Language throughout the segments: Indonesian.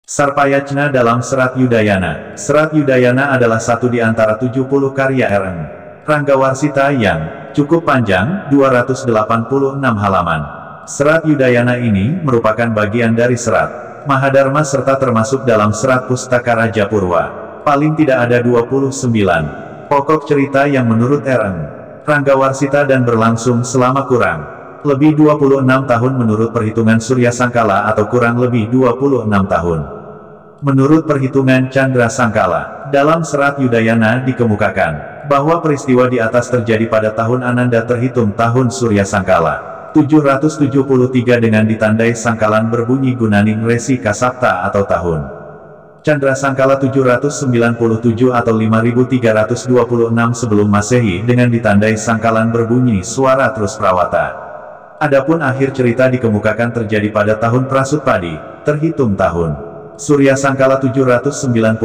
Sarpayajna dalam Serat Yudayana. Serat Yudayana adalah satu di antara 70 karya R.N. Ranggawarsita yang cukup panjang, 286 halaman. Serat Yudayana ini merupakan bagian dari Serat Mahadharma serta termasuk dalam Serat Pustaka Raja Purwa. Paling tidak ada 29 pokok cerita yang menurut R.N. Ranggawarsita dan berlangsung selama kurang lebih 26 tahun menurut perhitungan Surya Sangkala atau kurang lebih 26 tahun. Menurut perhitungan Chandra Sangkala, dalam Serat Yudayana dikemukakan bahwa peristiwa di atas terjadi pada tahun Ananda terhitung tahun Surya Sangkala 773 dengan ditandai sangkalan berbunyi Gunaning Resi Kasapta atau tahun Chandra Sangkala 797 atau 5326 sebelum Masehi dengan ditandai sangkalan berbunyi Suara Terus Prawata. Adapun akhir cerita dikemukakan terjadi pada tahun Prasutpadi, terhitung tahun Surya Sangkala 799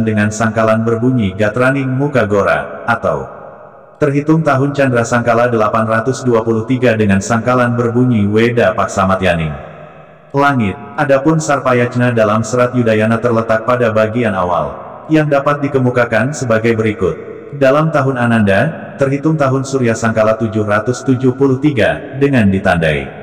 dengan sangkalan berbunyi Gatraning Mukagora, atau terhitung tahun Chandra Sangkala 823 dengan sangkalan berbunyi Weda Paksamatyaning Langit. Adapun Sarpayajna dalam Serat Yudayana terletak pada bagian awal, yang dapat dikemukakan sebagai berikut. Dalam tahun Ananda, terhitung tahun Surya Sangkala 773, dengan ditandai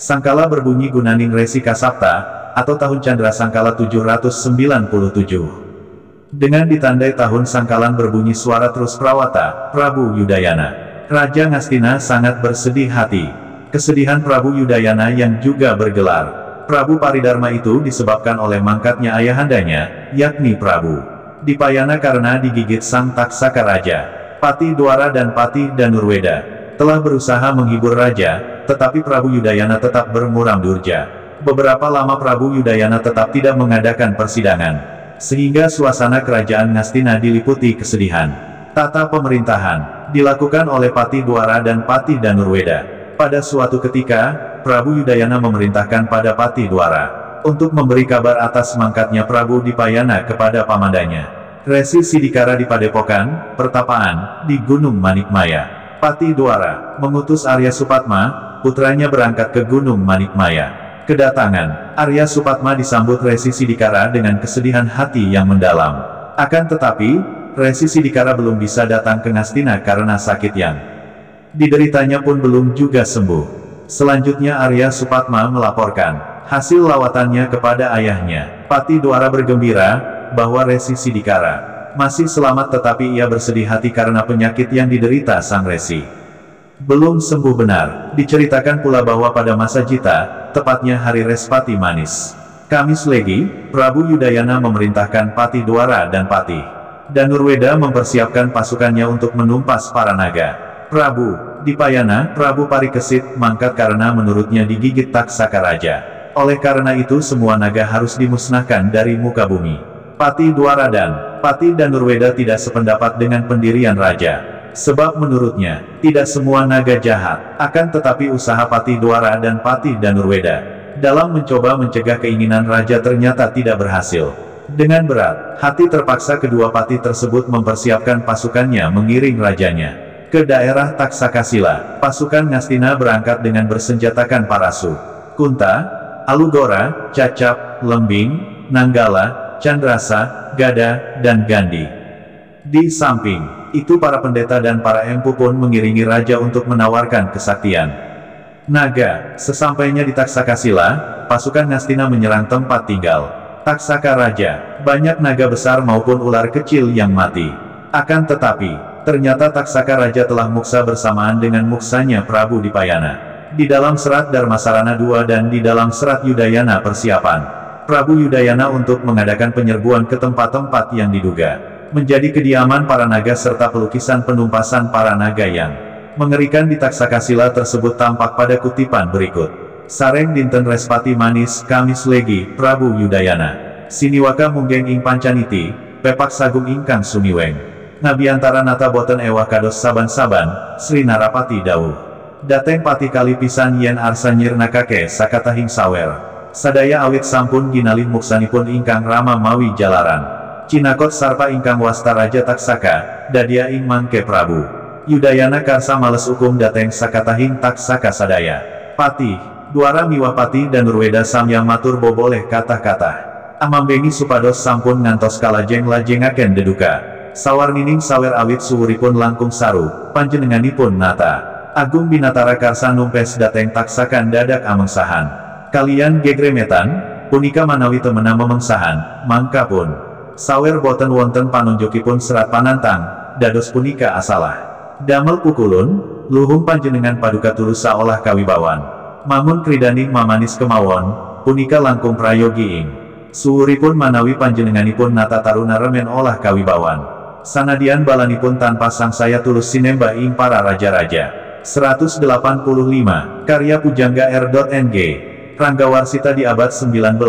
sangkala berbunyi Gunaning Resi Kasapta, atau tahun Chandra Sangkala 797. Dengan ditandai tahun sangkalan berbunyi Suara Terus Prawata, Prabu Yudayana. Raja Ngastina sangat bersedih hati. Kesedihan Prabu Yudayana yang juga bergelar Prabu Paridharma itu disebabkan oleh mangkatnya ayahandanya, yakni Prabu Dipayana karena digigit sang Taksaka Raja. Patih Dwara dan Patih Danurweda telah berusaha menghibur raja, tetapi Prabu Yudayana tetap bermuram durja. Beberapa lama Prabu Yudayana tetap tidak mengadakan persidangan, sehingga suasana kerajaan Ngastina diliputi kesedihan. Tata pemerintahan dilakukan oleh Patih Dwara dan Patih Danurweda. Pada suatu ketika, Prabu Yudayana memerintahkan pada Patih Dwara untuk memberi kabar atas mangkatnya Prabu Dipayana kepada pamandanya, Resi Sidikara di Padepokan Pertapaan di Gunung Manikmaya. Patih Dwara mengutus Arya Supatma, putranya berangkat ke Gunung Manikmaya. Kedatangan Arya Supatma disambut Resi Sidikara dengan kesedihan hati yang mendalam. Akan tetapi, Resi Sidikara belum bisa datang ke Ngastina karena sakit yang dideritanya pun belum juga sembuh. Selanjutnya Arya Supatma melaporkan hasil lawatannya kepada ayahnya. Patih Dwara bergembira bahwa Resi Sidikara masih selamat, tetapi ia bersedih hati karena penyakit yang diderita sang Resi belum sembuh benar. Diceritakan pula bahwa pada masa Jita, tepatnya hari Respati Manis, Kamis Legi, Prabu Yudayana memerintahkan Patih Dwara dan Patih Danurweda mempersiapkan pasukannya untuk menumpas para naga. Prabu Dipayana, Prabu Parikesit, mangkat karena menurutnya digigit Taksaka Raja. Oleh karena itu semua naga harus dimusnahkan dari muka bumi. Patih Dwara dan Patih Danurweda tidak sependapat dengan pendirian raja. Sebab menurutnya, tidak semua naga jahat, akan tetapi usaha Patih Dwara dan Patih Danurweda dalam mencoba mencegah keinginan raja ternyata tidak berhasil. Dengan berat hati terpaksa kedua patih tersebut mempersiapkan pasukannya mengiring rajanya ke daerah Taksakasila. Pasukan Ngastina berangkat dengan bersenjatakan Parasu, Kunta, Alugora, Cacap, Lembing, Nanggala, Candrasa, Gada, dan Gandhi. Di samping itu para pendeta dan para empu pun mengiringi raja untuk menawarkan kesaktian naga. Sesampainya di Taksakasila, pasukan Ngastina menyerang tempat tinggal Taksaka Raja. Banyak naga besar maupun ular kecil yang mati. Akan tetapi, ternyata Taksaka Raja telah muksa bersamaan dengan muksanya Prabu Dipayana. Di dalam Serat Dharmasarana II dan di dalam Serat Yudayana Persiapan Prabu Yudayana untuk mengadakan penyerbuan ke tempat-tempat yang diduga menjadi kediaman para naga serta pelukisan penumpasan para naga yang mengerikan di Taksakasila tersebut tampak pada kutipan berikut. Sareng dinten Respati Manis Kamis Legi, Prabu Yudayana siniwaka munggeng ing pancaniti, pepak sagung ingkang sumiweng ngabiantara nata boten ewah kados saban-saban, Sri Narapati dawuh. Dateng pati kali pisan yen arsa nyirnakake sakatahing sawer sadaya awit sampun ginalih muksanipun ingkang rama mawi jalaran. Cinakot sarpa ingkang wasta Raja Taksaka, dadia ing mangke Prabu Yudayana karsa males ukum dateng sakatahing Taksaka sadaya. Patih Dwara miwah Patih Danurweda samyang matur boboleh kata-kata. Amambengi supados sampun ngantos kalajeng-lajengaken deduka. Sawarnining sawer awit suwuripun langkung saru, panjenenganipun nata. Agung binatara karsa numpes dateng taksakan dadak amengsahan. Kalian gegremetan, punika manawi temena memengsahan, mangkapun. Sawer boten wonten panunjukipun serat panantang, dados punika asalah. Damel pukulun, luhung panjenengan paduka tulus saolah kawibawan. Mamun kridaning mamanis kemawon, punika langkung prayogi ing. Suwuripun manawi panjenenganipun nata taruna remen olah kawibawan. Sanadian balanipun tanpa sangsaya tulus sinembah ing para raja-raja. 185, karya Pujangga R.Ng. Ranggawarsita di abad 19,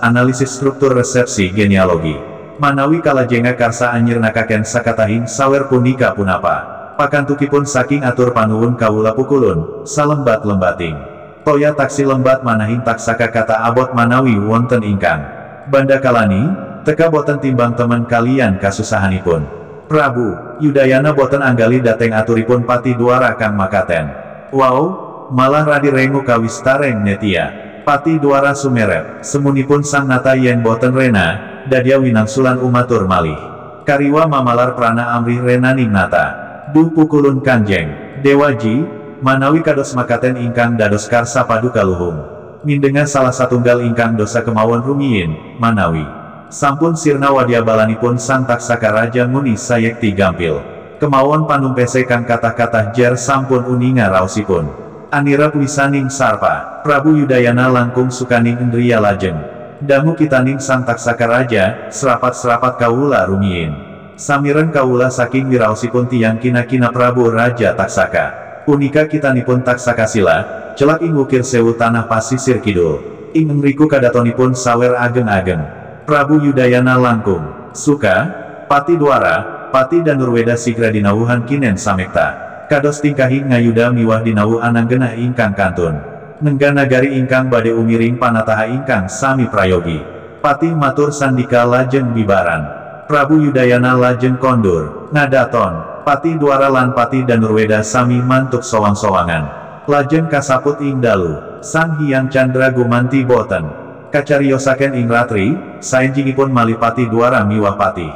analisis struktur resepsi genealogi. Manawi kalajenga karsa anyirnakaken sakatahing sawer punika punapa. Pakantukipun saking atur panuwun kawula pukulun, salembat-lembating. Toya taksi lembat manahing taksaka kata abot manawi wonten ingkang. Banda kalani, teka boten timbang temen kalian kasusahanipun. Prabu Yudayana boten anggali dateng aturipun pati duara kang makaten. Wow, malah radi rengu kawistareng netia. Pati duara sumeret, semunipun sang nata yen boten rena, dadia winangsulan umatur malih. Kariwa mamalar prana amri renaning nata. Duh pukulun kanjeng, Dewaji, manawi kados makaten ingkang dados karsa paduka luhung. Mindengan salah satunggal ingkang dosa kemawon rumiyin, manawi. Sampun sirna wadya balanipun sang taksaka raja muni sayekti gampil. Kemawon panumpese kang kata-kata jer sampun uninga raosipun. Anirep wisaning sarpa, Prabu Yudayana langkung sukaning indriya lajeng. Damu kitaning sang taksaka raja, serapat-serapat kawula rumiyin. Samiren kawula saking wiraosipun tiyang kina-kina Prabu Raja Taksaka. Punika kitanipun taksaka sila, celak ing wukir sewu tanah pasisir kidul. Ing ngriku kadatonipun sawer ageng-ageng. Prabu Yudayana langkung suka, pati duara, pati danurweda sigra dinawuhan kinen samekta. Kados tingkahi ngayuda miwah dinawu ananggenah ingkang kantun. Nengga nagari ingkang bade umiring panataha ingkang sami prayogi. Pati matur sandika lajeng bibaran. Prabu Yudayana lajeng kondur, ngadaton. Pati duara lan pati danurweda sami mantuk sowang-sowangan. Lajeng kasaput ing dalu, Sang Hyang Candra gumanti boten. Kacariosaken ing ratri, saenjingipun malipati duara miwah pati.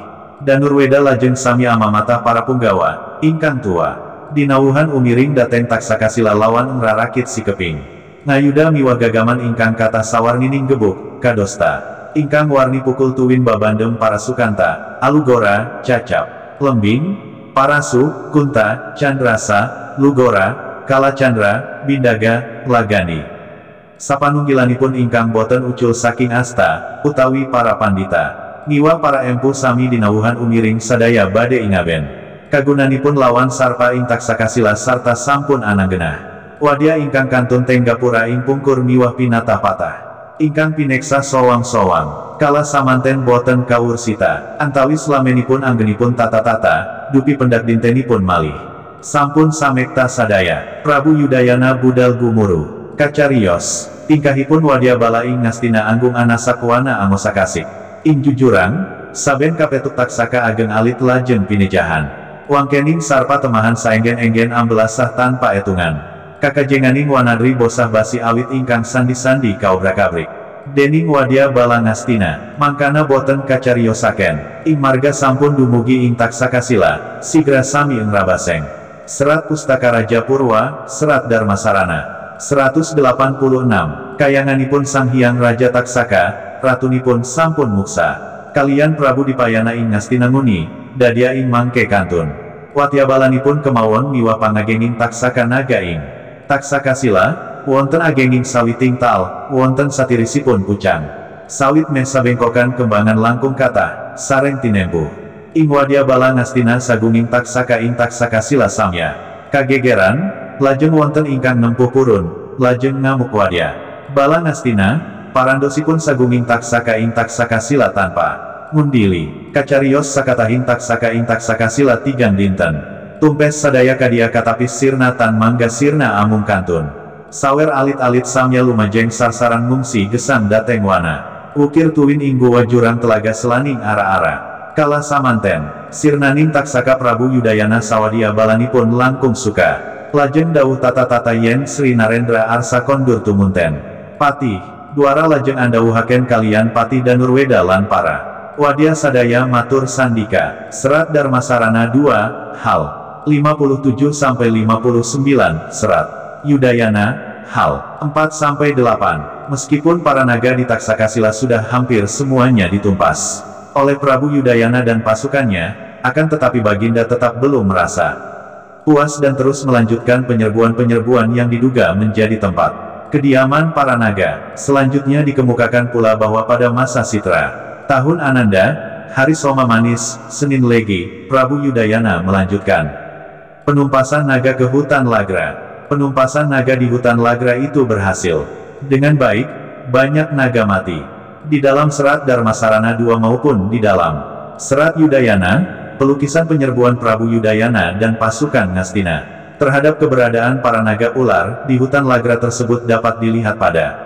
Danurweda lajeng sami amamata para punggawa, ingkang tua. Dinawuhan umiring dateng taksaka sila lawan ngrarakit si keping. Ngayuda miwah gagaman ingkang kata sawarnining gebuk, kadosta. Ingkang warni pukul tuwin babandem para sukanta, alugora, cacap, lembing, Parasu, Kunta, Candrasa, Lugora, Kalacandra, Bindaga, Lagani. Sapanunggilanipun ingkang boten ucul saking asta, utawi para pandita. Ngiwa para empu sami dinawuhan umiring sadaya bade ingaben. Kagunanipun lawan sarpa ing taksakasila sarta sampun ananggenah. Wadya ingkang kantun tenggapura ing pungkur miwah pinatah patah. Ingkang pineksa sowang-sowang, kala samanten boten kawursita, antawis lamenipun anggenipun tata-tata, dupi pendak dintenipun malih. Sampun samekta sadaya, Prabu Yudayana budal gumuru, kacarios, tingkahipun wadya bala ing ngastina anggung anasakwana angosakasik. Ing jujurang, saben kapetuk taksaka ageng alit lajeng pinejahan. Wangkening sarpa temahan saenggen-enggen ambelasah tanpa etungan. Kakajenganing wanadri bosah basi awit ingkang sandi-sandi kaobrak-abrik. Dening wadya bala ngastina, mangkana boten kacariosaken, ing marga sampun dumugi ing taksaka sila, sigra sami ing rabaseng. Serat Pustaka Raja Purwa, Serat Dharmasarana. 186, kayanganipun Sang Hyang Raja Taksaka, ratunipun sampun muksa. Kalian Prabu dipayana ing ngastina nguni, dadia ing mangke kantun. Watya balanipun kemawon miwah pangagenging taksaka naga ing. Taksaka sila, wonten agenging sawiting tal, wonten satirisipun pucang. Sawit meh sabengkokan kembangan langkung kata, sareng tinempuh. Ing wadya bala ngastina sagunging taksaka ing taksaka sila samya. Kagegeran, lajeng wonten ingkang nempuh purun, lajeng ngamuk wadya. Bala ngastina, parandosipun sagunging taksaka ing taksaka sila tanpa ngundili. Kacarios sakatahing taksaka ing taksaka sila tigang dinten. Tumpes sadaya kadia katapis sirna tan mangga sirna amung kantun. Sawer alit-alit samya lumajeng sarsaran ngungsi gesang dateng wana. Ukir tuwin inggu wajurang telaga selaning ara-ara. Kala samanten, sirnaning taksaka Prabu Yudayana sawadia balanipun langkung suka. Lajeng dawuh tata-tata yen Sri Narendra arsa kondur tumunten. Patih, Duara lajeng andhawuhaken kalian Pati Danurweda lan para wadya sadaya matur sandika. Serat Darmasarana 2, hal 57-59, Serat Yudayana, hal 4-8. Meskipun para naga di Taksakasila sudah hampir semuanya ditumpas oleh Prabu Yudayana dan pasukannya, akan tetapi Baginda tetap belum merasa puas dan terus melanjutkan penyerbuan-penyerbuan yang diduga menjadi tempat kediaman para naga. Selanjutnya dikemukakan pula bahwa pada masa Sitra, tahun Ananda, hari Soma Manis, Senin Legi, Prabu Yudayana melanjutkan penumpasan naga ke hutan Lagra. Penumpasan naga di hutan Lagra itu berhasil dengan baik, banyak naga mati di dalam Serat Darmasarana II maupun di dalam Serat Yudayana. Pelukisan penyerbuan Prabu Yudayana dan pasukan Ngastina terhadap keberadaan para naga ular di hutan Lagra tersebut dapat dilihat pada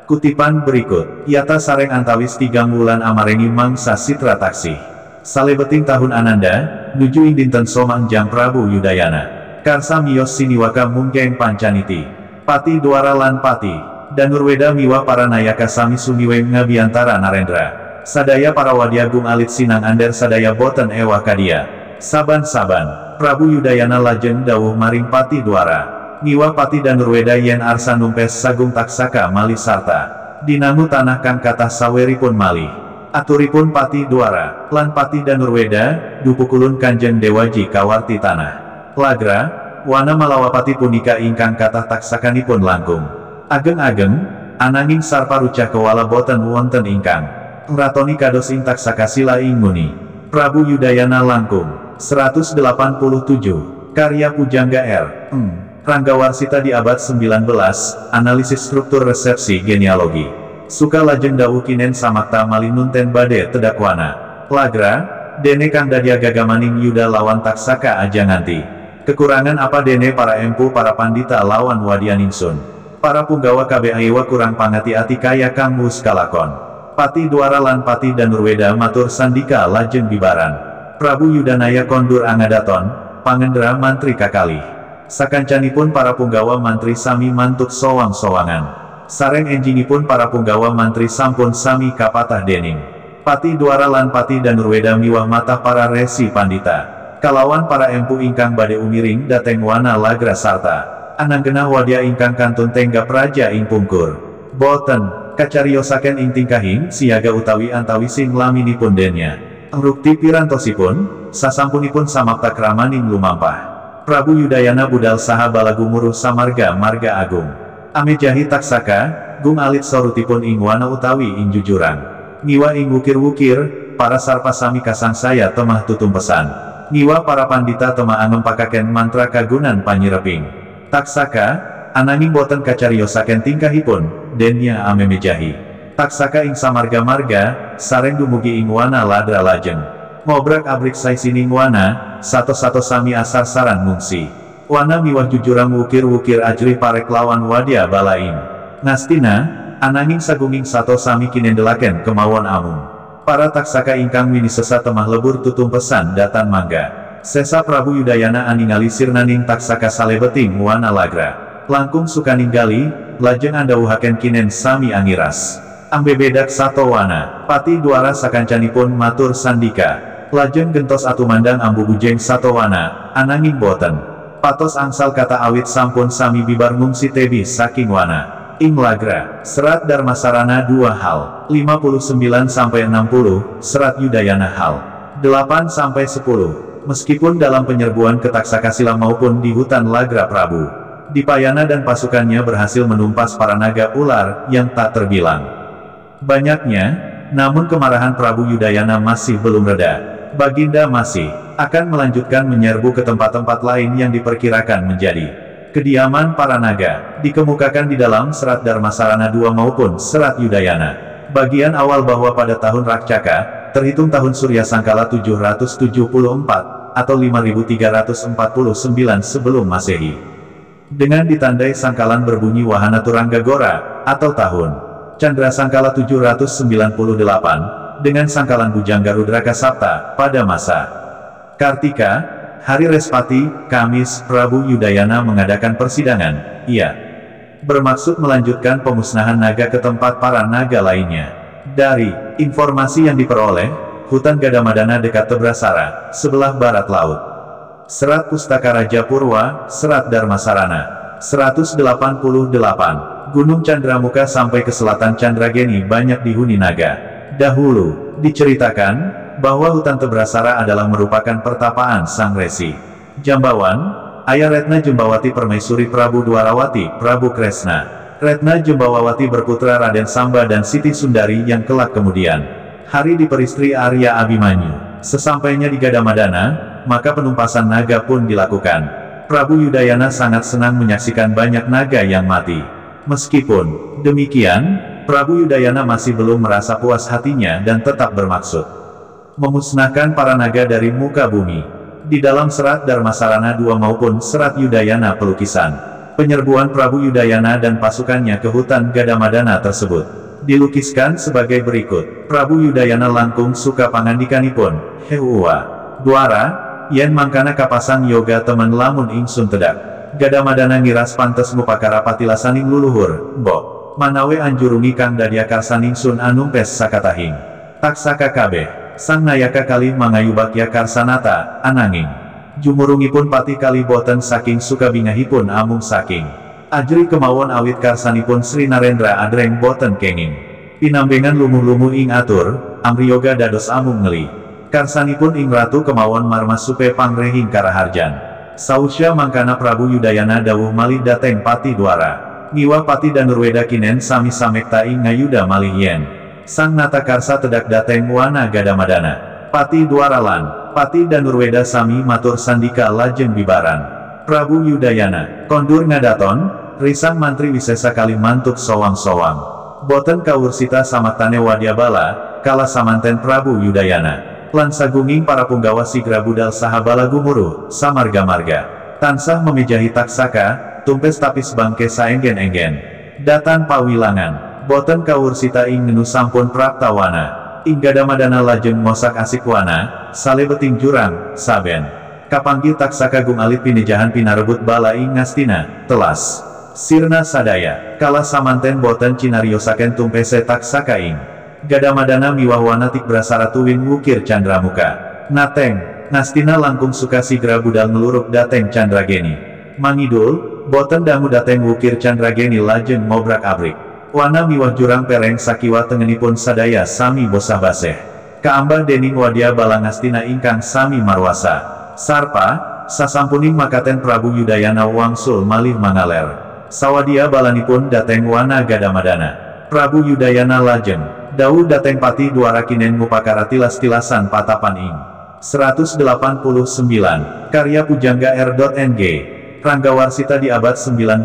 kutipan berikut. Yata sareng antawis 3 wulan amarengi mangsa Sitra taksih salebeting tahun Ananda, nuju ing dinten Soma Enjang Prabu Yudayana karsa miyos siniwaka munggeng pancaniti Pati Dwara lan Pati Danurweda miwa para nayaka sami sumiweng ngabiantara Narendra sadaya para wadyagung alit sinang ander sadaya boten ewa kadia. Saban-saban Prabu Yudayana lajeng dawuh maring Pati Dwara, miwa Pati Danurweda yen arsa numpes sagung taksaka malih sarta dinangu tanah kang kathah saweripun malih. Aturipun Pati Dwara lan Pati Danurweda, dupukulun Kanjeng Dewaji kawarti tanah Lagra, wana malawapati punika ingkang kathah taksakanipun langkung ageng-ageng, ananging sarparucah kewala boten wonten ingkang ngratoni kados ing Taksakasila ing muni. Prabu Yudayana langkung 187, karya Pujangga R. Ranggawarsita di abad 19, analisis struktur resepsi genealogi. Suka lajeng dawuh kinen samakta malih nunten bade tedakwana Lagra, dene kang dadia gagamaning Yuda lawan Taksaka aja nganti kekurangan apa dene para empu para pandita lawan wadyaningsun para punggawa kabeh ayewa kurang pangati-ati kaya kang mus kalakon. Pati Dwara lan Pati Danurweda matur sandika lajeng bibaran. Prabu Yudanaya kondur angadaton, pangendra mantri kakalih. Sakancanipun para punggawa mantri sami mantuk sowang-sowangan. Sareng enjingipun para punggawa mantri sampun sami kapatah dening Pati Dwara lan Pati Danurweda miwah mata para resi pandita kalawan para empu ingkang bade umiring dateng wana Lagra sarta ananggenah wadya ingkang kantun tenggap raja ing pungkur. Boten kacariosaken ing tingkahing siaga utawi antawising laminipun denya. Ngrukti pirantosipun, sasampunipun samakta kramaning lumampah. Prabu Yudayana budal saha balagu muruh samarga marga agung. Amejahi taksaka, gung alit sorutipun ing wana utawi ing jujurang. Ngiwa ing wukir-wukir, para sarpa sami kasangsaya temah tutumpesan. Ngiwa para pandita temah angempakaken mantra kagunan panyireping. Taksaka, ananging boten kacariosaken tingkahipun, denya amemejahi taksaka ing samarga-marga, sareng dumugi ing wana Ladra lajeng ngobrak-abrik saisining wana, sato-sato sami asar saran ngungsi. Wana miwah jujurang wukir-wukir ajrih parek lawan wadya balaing Ngastina, ananging sagunging sato sami kinendelaken kemawon amung. Para taksaka ingkang winisesa temah lebur tutumpesan datan mangga. Sesa Prabu Yudayana aningali sirnaning taksaka salebeting wana Lagra. Langkung sukaninggali, lajeng andhawuhaken kinen sami angiras. Ambebedak sato wana, Pati Dwara sakancanipun matur sandika. Lajeng gentos atumandang ambu bujeng sato wana, ananging boten patos angsal kata awit sampun sami bibar ngungsi tebih saking wana ing Lagra. Serat Darmasarana 2 hal 59-60, Serat Yudayana hal 8-10. Meskipun dalam penyerbuan ke Taksakasila maupun di hutan Lagra Prabu Dipayana dan pasukannya berhasil menumpas para naga ular yang tak terbilang banyaknya, namun kemarahan Prabu Yudayana masih belum reda. Baginda masih akan melanjutkan menyerbu ke tempat-tempat lain yang diperkirakan menjadi kediaman para naga, dikemukakan di dalam Serat Darmasarana II maupun Serat Yudayana. Bagian awal bahwa pada tahun Rakcaka, terhitung tahun Surya Sangkala 774, atau 5349 sebelum Masehi. Dengan ditandai sangkalan berbunyi Wahana Turangga Gora, atau tahun Candra Sangkala 798, dengan sangkalan Bujangga Rudraka Sapta, pada masa Kartika, hari Respati, Kamis, Prabu Yudayana mengadakan persidangan. Ia bermaksud melanjutkan pemusnahan naga ke tempat para naga lainnya. Dari informasi yang diperoleh, hutan Gadamadana dekat Tebrasara, sebelah barat laut. Serat Pustaka Raja Purwa, Serat Dharmasarana. 188. Gunung Candramuka sampai ke selatan Candrageni banyak dihuni naga. Dahulu, diceritakan, bahwa hutan Tebrasara adalah merupakan pertapaan Sang Resi Jambawan, ayah Retna Jembawati Permaisuri Prabu Dwarawati, Prabu Kresna. Retna Jembawati berputra Raden Samba dan Siti Sundari yang kelak kemudian hari diperistri Arya Abimanyu. Sesampainya di Gadamadana, maka penumpasan naga pun dilakukan. Prabu Yudayana sangat senang menyaksikan banyak naga yang mati. Meskipun demikian, Prabu Yudayana masih belum merasa puas hatinya dan tetap bermaksud memusnahkan para naga dari muka bumi. Di dalam Serat Dharmasarana II maupun Serat Yudayana Pelukisan, penyerbuan Prabu Yudayana dan pasukannya ke hutan Gadamadana tersebut dilukiskan sebagai berikut. Prabu Yudayana langkung suka pangandikanipun, Heua, Dwara, yen mangkana kapasan yoga temen lamun ingsun tedak. Gadamadana ngiras pantes ngupakara patilasaning luluhur, mbok, manawe anjurungi kang dadiakarsaning sun anumpes sakatahing. Taksaka kabeh. Sang nayaka kali mangayubakya karsanata, ananging jumurungipun pati kali boten saking sukabingahipun amung saking ajri kemawon awit karsanipun Sri Narendra adreng boten kenging pinambengan lumuh-lumuh ing atur, amriyoga dados amung ngeli karsanipun ing ratu kemawon marmas supe pangrehing karaharjan. Sausya mangkana Prabu Yudayana dawuh malih dateng pati Dwara, ngiwa pati Danurweda kinen sami samekta ing ngayuda malih yen Sang Natakarsa tedak dateng wana Gadamadana. Pati Dwaralan, Pati Danurweda sami matur sandika lajeng bibaran. Prabu Yudayana, kondur ngadaton, risang mantri wisesa kali mantuk sowang-sowang. Boten kawursita samaktane wadyabala, kala samanten Prabu Yudayana. Lan sagunging para punggawa sigra budal saha bala gumuruh, samarga-marga. Tansah memejahi taksaka, tumpes tapis bangke saenggen-enggen. Datan pawilangan. Boten kawursita ing ngenu sampun praptawana. Ing Gadamadana lajeng mosak asikwana, sale beting jurang, saben. Kapanggih taksaka gung alit pinejahan pinarebut bala ing ngastina, telas. Sirna sadaya, kala samanten boten cinariosaken tumpese taksaka ing Gadamadana miwahwana Tikbrasara tuwin wukir Candramuka. Nateng, ngastina langkung suka sigra budal ngeluruk dateng Candrageni. Mangidul, boten dangu dateng wukir Candrageni lajeng ngobrak abrik. Wana miwah jurang pereng sakiwa tengenipun sadaya sami bosah baseh. Kaambah dening wadya balangastina ingkang sami marwasa. Sarpa, sasampuning makaten Prabu Yudayana wangsul malih mangaler. Sawadya balanipun dateng wana Gadamadana. Prabu Yudayana lajeng dawuh dateng pati Dwara kinen ngupakara tilas-tilasan patapan ing 189, karya Pujangga R.Ng. Ranggawarsita di abad 19,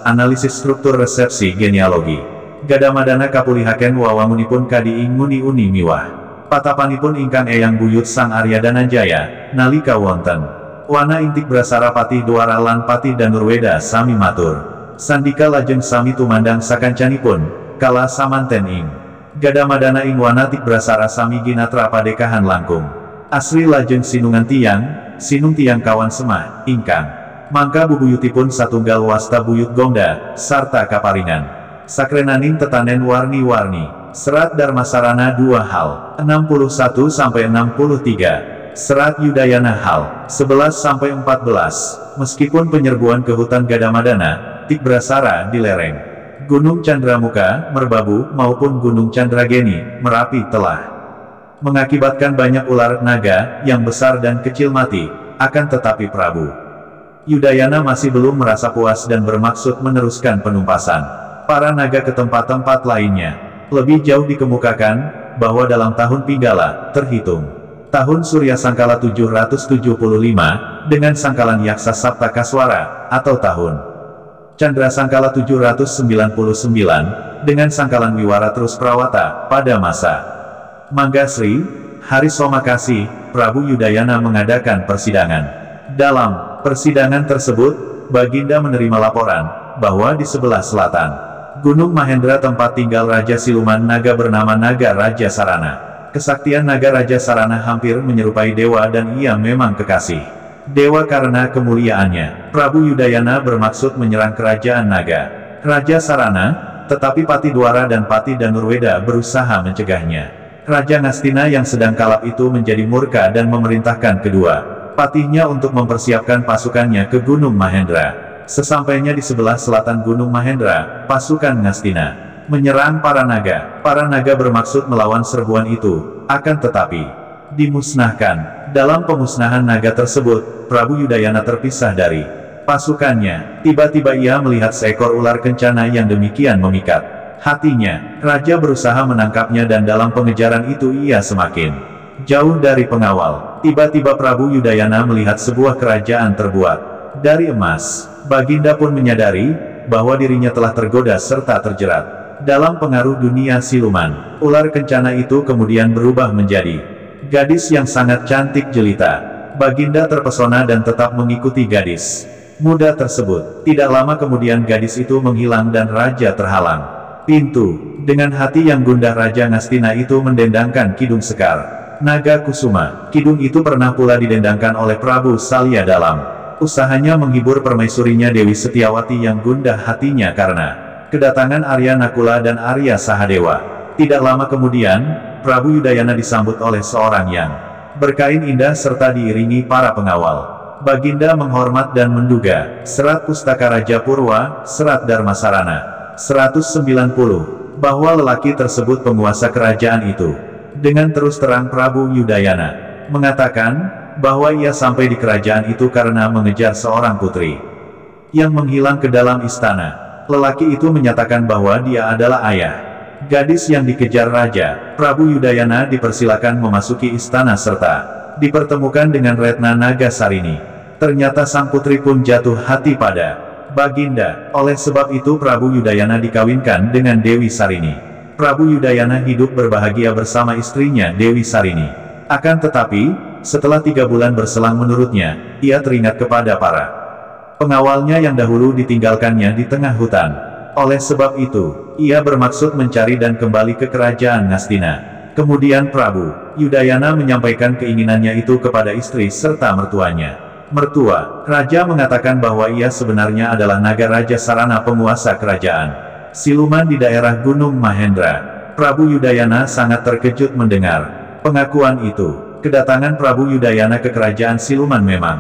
analisis struktur resepsi genealogi. Gadamadana kapulihaken wawangunipun kadi ing nguni-uni miwah. Patapanipun ingkang eyang buyut Sang Arya Dananjaya, nalika wonten wana ing Tikbrasara Pati Dwara lan Pati Danurweda sami matur. Sandika lajeng sami tumandang sakancanipun, kala samanten ing Gadamadana ing wana Tikbrasara sami ginatra padekahan langkung. Asri lajeng sinungan sinung tiang kawan semah, ingkang mangka bubuyutipun satunggal wasta buyut gongda, sarta kaparingan. Sakrenaning tetanen warni-warni. Serat Dharmasarana 2 hal, 61-63. Serat Yudayana hal, 11-14. Meskipun penyerbuan ke hutan Gadamadana, Tikbrasara di lereng Gunung Candramuka, Merbabu, maupun Gunung Candrageni, Merapi telah mengakibatkan banyak ular naga, yang besar dan kecil mati, akan tetapi Prabu Yudayana masih belum merasa puas dan bermaksud meneruskan penumpasan para naga ke tempat-tempat lainnya. Lebih jauh dikemukakan, bahwa dalam tahun Pinggala, terhitung tahun Surya Sangkala 775, dengan sangkalan Yaksa Sapta Kaswara, atau tahun Candra Sangkala 799, dengan sangkalan Wiwara Terus Prawata, pada masa Manggasri, Hari Somakasi, Prabu Yudayana mengadakan persidangan. Dalam persidangan tersebut, Baginda menerima laporan, bahwa di sebelah selatan Gunung Mahendra tempat tinggal Raja Siluman Naga bernama Naga Raja Sarana. Kesaktian Naga Raja Sarana hampir menyerupai dewa dan ia memang kekasih dewa karena kemuliaannya. Prabu Yudayana bermaksud menyerang kerajaan naga. Raja Sarana, tetapi Pati Dwara dan Pati Danurweda berusaha mencegahnya. Raja Ngastina yang sedang kalap itu menjadi murka dan memerintahkan kedua patihnya untuk mempersiapkan pasukannya ke Gunung Mahendra. Sesampainya di sebelah selatan Gunung Mahendra, pasukan Ngastina menyerang para naga. Para naga bermaksud melawan serbuan itu, akan tetapi dimusnahkan. Dalam pemusnahan naga tersebut, Prabu Yudayana terpisah dari pasukannya. Tiba-tiba ia melihat seekor ular kencana yang demikian memikat hatinya. Raja berusaha menangkapnya dan dalam pengejaran itu ia semakin jauh dari pengawal. Tiba-tiba Prabu Yudayana melihat sebuah kerajaan terbuat dari emas. Baginda pun menyadari bahwa dirinya telah tergoda serta terjerat dalam pengaruh dunia siluman. Ular kencana itu kemudian berubah menjadi gadis yang sangat cantik jelita. Baginda terpesona dan tetap mengikuti gadis muda tersebut. Tidak lama kemudian gadis itu menghilang dan raja terhalang pintu. Dengan hati yang gundah Raja Ngastina itu mendendangkan Kidung Sekar Naga Kusuma. Kidung itu pernah pula didendangkan oleh Prabu Salya dalam usahanya menghibur permaisurinya Dewi Setiawati yang gundah hatinya karena kedatangan Arya Nakula dan Arya Sahadewa. Tidak lama kemudian, Prabu Yudayana disambut oleh seorang yang berkain indah serta diiringi para pengawal. Baginda menghormat dan menduga. Serat Pustaka Raja Purwa, Serat Dharmasarana 190, bahwa lelaki tersebut penguasa kerajaan itu. Dengan terus terang Prabu Yudayana mengatakan bahwa ia sampai di kerajaan itu karena mengejar seorang putri yang menghilang ke dalam istana. Lelaki itu menyatakan bahwa dia adalah ayah gadis yang dikejar raja. Prabu Yudayana dipersilakan memasuki istana serta dipertemukan dengan Retna Nagasarini. Ternyata sang putri pun jatuh hati pada Baginda. Oleh sebab itu Prabu Yudayana dikawinkan dengan Dewi Sarini. Prabu Yudayana hidup berbahagia bersama istrinya Dewi Sarini. Akan tetapi, setelah 3 bulan berselang menurutnya, ia teringat kepada para pengawalnya yang dahulu ditinggalkannya di tengah hutan. Oleh sebab itu, ia bermaksud mencari dan kembali ke kerajaan Ngastina. Kemudian Prabu Yudayana menyampaikan keinginannya itu kepada istri serta mertuanya. Mertua, raja mengatakan bahwa ia sebenarnya adalah Naga Raja Sarana penguasa kerajaan siluman di daerah Gunung Mahendra. Prabu Yudayana sangat terkejut mendengar pengakuan itu. Kedatangan Prabu Yudayana ke kerajaan siluman memang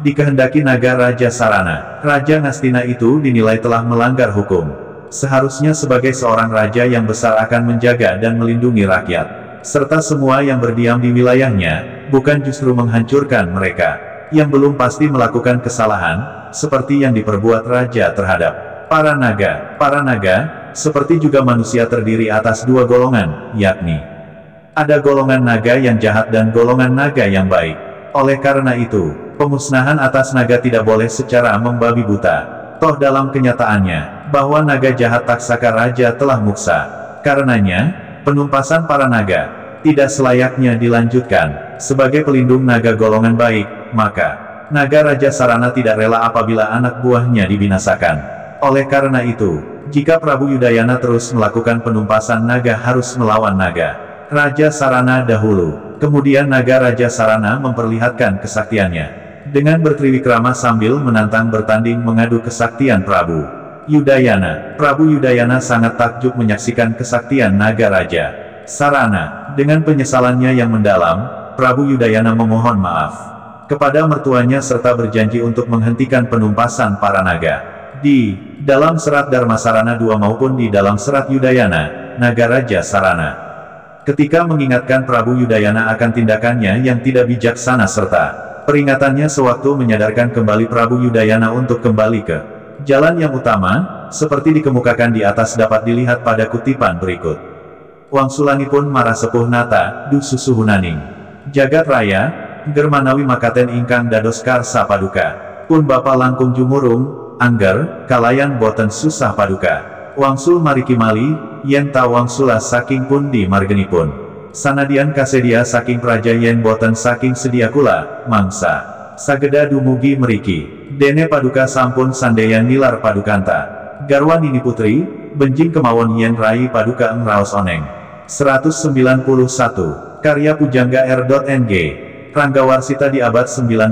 dikehendaki Naga Raja Sarana. Raja Ngastina itu dinilai telah melanggar hukum. Seharusnya sebagai seorang raja yang besar akan menjaga dan melindungi rakyat serta semua yang berdiam di wilayahnya, bukan justru menghancurkan mereka yang belum pasti melakukan kesalahan, seperti yang diperbuat raja terhadap para naga. Para naga, seperti juga manusia terdiri atas 2 golongan, yakni ada golongan naga yang jahat dan golongan naga yang baik. Oleh karena itu, pemusnahan atas naga tidak boleh secara membabi buta. Toh dalam kenyataannya, bahwa naga jahat Taksaka Raja telah muksa. Karenanya, penumpasan para naga tidak selayaknya dilanjutkan. Sebagai pelindung naga golongan baik, maka Naga Raja Sarana tidak rela apabila anak buahnya dibinasakan. Oleh karena itu, jika Prabu Yudayana terus melakukan penumpasan naga harus melawan Naga Raja Sarana dahulu. Kemudian Naga Raja Sarana memperlihatkan kesaktiannya dengan bertriwikrama sambil menantang bertanding mengadu kesaktian Prabu Yudayana. Prabu Yudayana sangat takjub menyaksikan kesaktian Naga Raja Sarana. Dengan penyesalannya yang mendalam, Prabu Yudayana memohon maaf kepada mertuanya serta berjanji untuk menghentikan penumpasan para naga. Di dalam serat Dharmasarana II maupun di dalam serat Yudayana, Naga Raja Sarana ketika mengingatkan Prabu Yudayana akan tindakannya yang tidak bijaksana serta peringatannya sewaktu menyadarkan kembali Prabu Yudayana untuk kembali ke jalan yang utama, seperti dikemukakan di atas dapat dilihat pada kutipan berikut. Wangsulanipun marah sepuh nata, du susuhunaning jagat raya, germanawi makaten ingkang dados karsa paduka. Pun bapa langkung jumurung, angger, kalayan boten susah paduka. Wangsul mariki mali, yen ta wangsula saking pundi margenipun. Sanadian kasedia saking praja yen boten saking sedia kula, mangsa sageda dumugi meriki. Dene paduka sampun sandeyan nilar padukanta. Garwan ini putri, benjing kemawon yen rai paduka engraos oneng. 191, karya Pujangga R.Ng. Ranggawarsita di abad 19,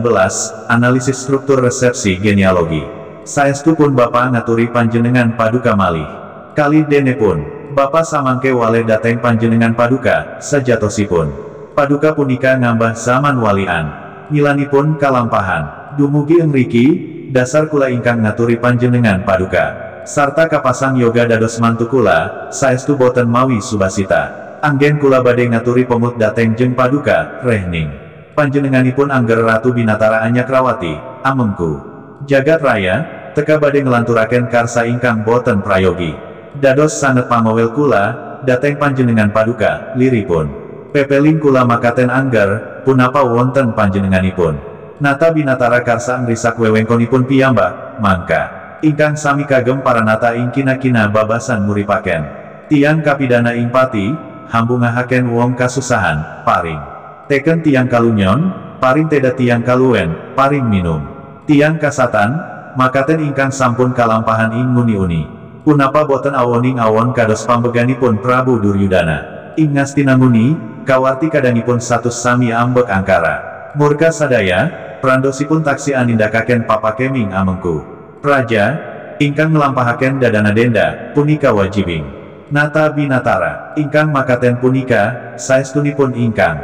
analisis struktur resepsi genealogi. saestu pun Bapa ngaturi panjenengan paduka malih. Kali dene pun, Bapa samangke wale dateng panjenengan paduka, sajatosipun. Paduka punika ngambah zaman walian. Milanipun kalampahan. Dumugi engriki, dasar kula ingkang ngaturi panjenengan paduka. Sarta kapasang yoga dados mantu kula, saestu boten mawi subasita. Anggen kula badhe ngaturi pemut dateng jeng paduka, rehning. Panjenenganipun angger Ratu Binatara Anyakrawati, amengku. Jagat raya, teka badhe ngelanturaken karsa ingkang boten prayogi. Dados sanget pangowel kula, dateng panjenengan paduka, liripun. Pepeling kula makaten angger, punapa wonten panjenenganipun. Nata Binatara karsa ngrisak wewengkonipun piyambak, mangka. Ingkang sami kagem para nata ing kina-kina babasan muripaken. Tiang kapidana ing pati, hambungahaken wong kasusahan, paring. Teken tiang kalunyon, paring teda tiang kaluen, paring minum. Tiang kasatan, makaten ingkang sampun kalampahan ing nguni-uni. Punapa boten awoning awon kados pambeganipun Prabu Duryudana. Ing ngastina nguni, kawarti kadangipun satus sami ambek angkara. Murka sadaya, prandosipun taksi anindakaken papakeming amengku. Praja, ingkang nglampahaken dadana denda, punika wajibing. Nata Binatara, ingkang makaten punika, saestunipun ingkang.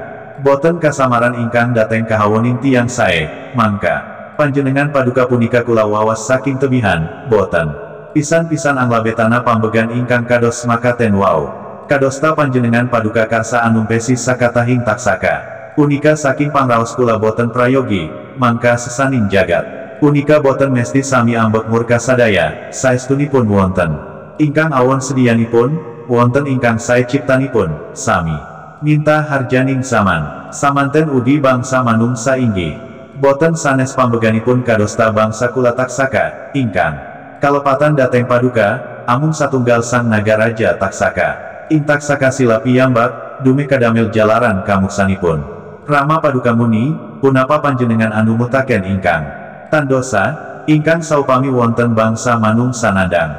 Boten kasamaran ingkang dateng kahawoning tiang sae, mangka. Panjenengan paduka punika kula wawas saking tebihan, boten. Pisan-pisan anglabetana pambegan ingkang kados makaten wau. Kadosta panjenengan paduka karsa anumpesi sakatahing taksaka. Punika saking pangraos kula boten prayogi, mangka sesaning jagat. Punika boten mesti sami ambek murka sadaya, saestunipun wonten. Ingkang awon sedianipun, wonten ingkang sae ciptanipun, sami. Minta harjaning zaman, samanten udi bangsa manungsa inggih. Boten sanes pambeganipun kadosta bangsa kula taksaka, ingkang. Kalepatan dateng paduka, amung satunggal sang nagaraja taksaka. Ing taksaka sila piyambak, dume kadamel jalaran kamuksanipun. Rama paduka muni, punapa panjenengan anu mutaken ingkang. Tandosa, ingkang saupami wonten bangsa manungsa nandang.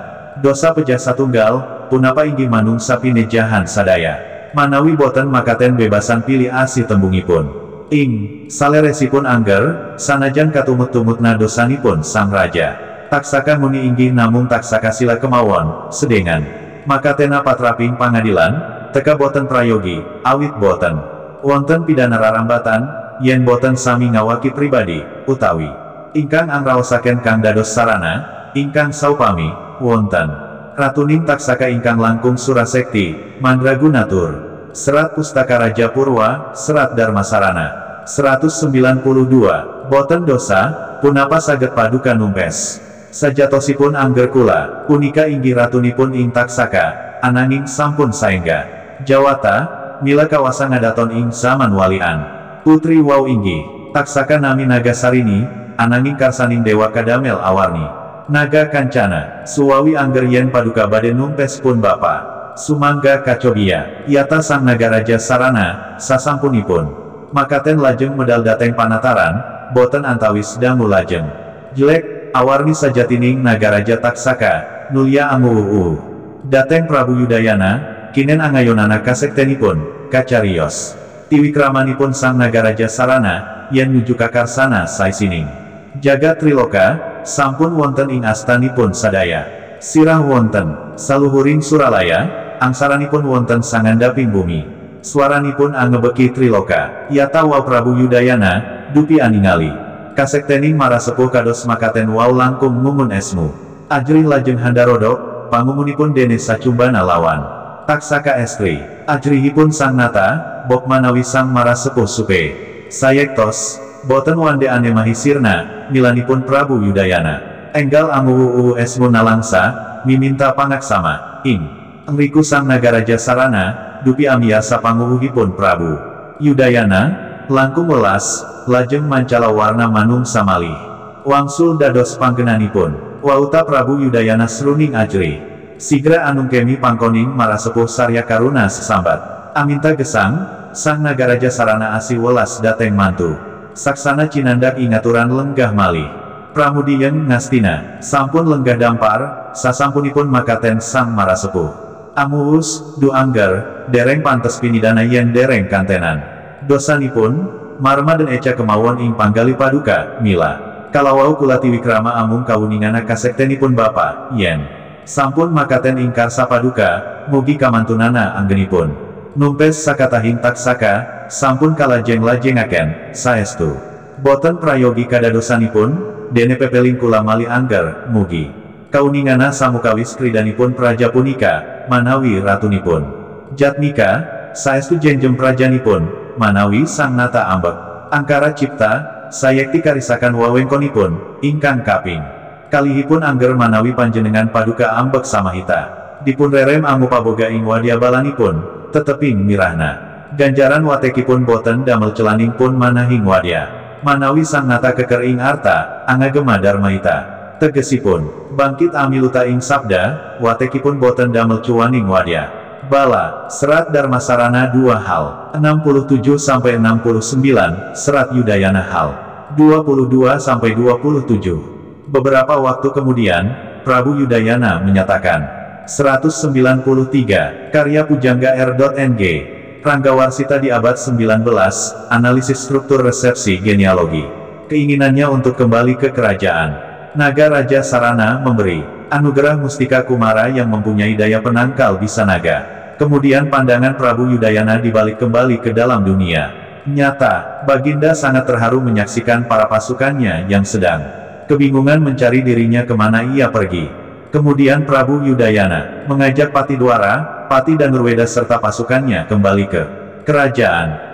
Dosa pejah satunggal, punapa inggih manungsa pinejahan sadaya. Manawi boten makaten bebasan pilih asih tembungipun. Ing, saleresipun angger, sanajan katumut-tumutna dosanipun sang raja. Taksaka muni inggih namung taksaka sila kemawon, sedengan. Makatena patraping pangadilan, teka boten prayogi, awit boten. Wonten pidana rarambatan, yen boten sami ngawaki pribadi, utawi. Ingkang angraosaken kang dados sarana, ingkang saupami, wonten. Ratuning taksaka ingkang langkung Surasekti, Mandragunatur. Serat Pustaka Raja Purwa, Serat Dharmasarana. 192, boten dosa, punapa saged paduka numpes. Sajatosipun angger kula, punika inggih ratunipun ing taksaka, ananging sampun saengga. Jawata, mila kawasa ngadaton ing zaman walian. Putri wau inggih, taksaka nami Nagasarini, ananging karsaning dewa kadamel awarni. Naga Kancana, suwawi angger yen paduka badhe numpes pun Bapa. Sumangga kacobia, yata sang nagaraja sarana, sasampunipun. Makaten lajeng medal dateng panataran, boten antawis dangu lajeng. Jelek, awarni sajatining nagaraja taksaka, nulya amuuh. Dateng Prabu Yudayana, kinen angayonana kasektenipun, kacarios. Tiwikramanipun sang nagaraja sarana, yen nuju kakarsana saisining. Jagat Triloka, sampun wonten ing astanipun sadaya. Sirah wonten, saluhuring Suralaya, angsaranipun wonten sangandaping bumi. Swaranipun angebeki Triloka, yata wa Prabu Yudayana, dupi aningali. Kasektening marasepuh kados makaten wau langkung ngumun esmu. Ajrih lajeng handarodok, pangumunipun dene sacumbana lawan. Taksaka estri, ajrihipun sang nata, bok manawi sang marasepuh supe. Sayektos, boten wande ane mahisirna, milanipun Prabu Yudayana. Enggal amuuu esmu nalangsa, miminta pangaksama, ing. Engriku sang nagaraja sarana, dupi amiasa panguuhipun Prabu Yudayana, langkung welas, lajeng mancala warna manungsa malih. Wangsul dados panggenanipun, wauta Prabu Yudayana sruning ajri. Sigra anung kemi pangkoning marasepuh sarya karuna sesambat. Aminta gesang, sang nagaraja sarana asih welas dateng mantu. Saksana cinandak ingaturan lenggah malih. Pramudiyen ngastina, sampun lenggah dampar, sasampunipun makaten sang marasepuh. Amuus, du angger, dereng pantes pinidana yen dereng kantenan. Dosanipun, marma den eca kemawon ing panggali paduka, mila. kalawau kulati wikrama amung kawuningana kasektenipun Bapa, yen. Sampun makaten ingkar sapaduka, mugi kamantunana anggenipun. Numpes sakatahing taksaka, sampun kalajeng-lajengaken, saestu. Boten prayogi kadadosanipun, dene pepeling kula mali angger, mugi. Kauningana samukawis kridanipun praja punika, manawi ratunipun. Jatmika, saestu jenjem prajanipun, manawi sang nata ambek. Angkara cipta, sayekti karisakan wawengkonipun, ingkang kaping. Kalihipun angger manawi panjenengan paduka ambek samahita. Dipun rerem angu paboga ing wadya balanipun, teteping mirahna. Ganjaran watekipun boten damel celaning pun manahing wadya. Manawi sang nata keker ing arta, angagema darmaita. Tegesipun, bangkit amiluta ing sabda, watekipun boten damel cuaning wadya. Bala, Serat Darmasarana 2 hal, 67-69, Serat Yudayana hal, 22-27. Beberapa waktu kemudian, Prabu Yudayana menyatakan, 193, karya Pujangga R.Ng, Ranggawarsita di abad 19, analisis struktur resepsi genealogi. Keinginannya untuk kembali ke kerajaan. Naga Raja Sarana memberi anugerah Mustika Kumara yang mempunyai daya penangkal bisa naga. Kemudian pandangan Prabu Yudayana dibalik kembali ke dalam dunia nyata. Baginda sangat terharu menyaksikan para pasukannya yang sedang kebingungan mencari dirinya kemana ia pergi. Kemudian Prabu Yudayana mengajak Pati Dwara, Pati Danurweda serta pasukannya kembali ke kerajaan.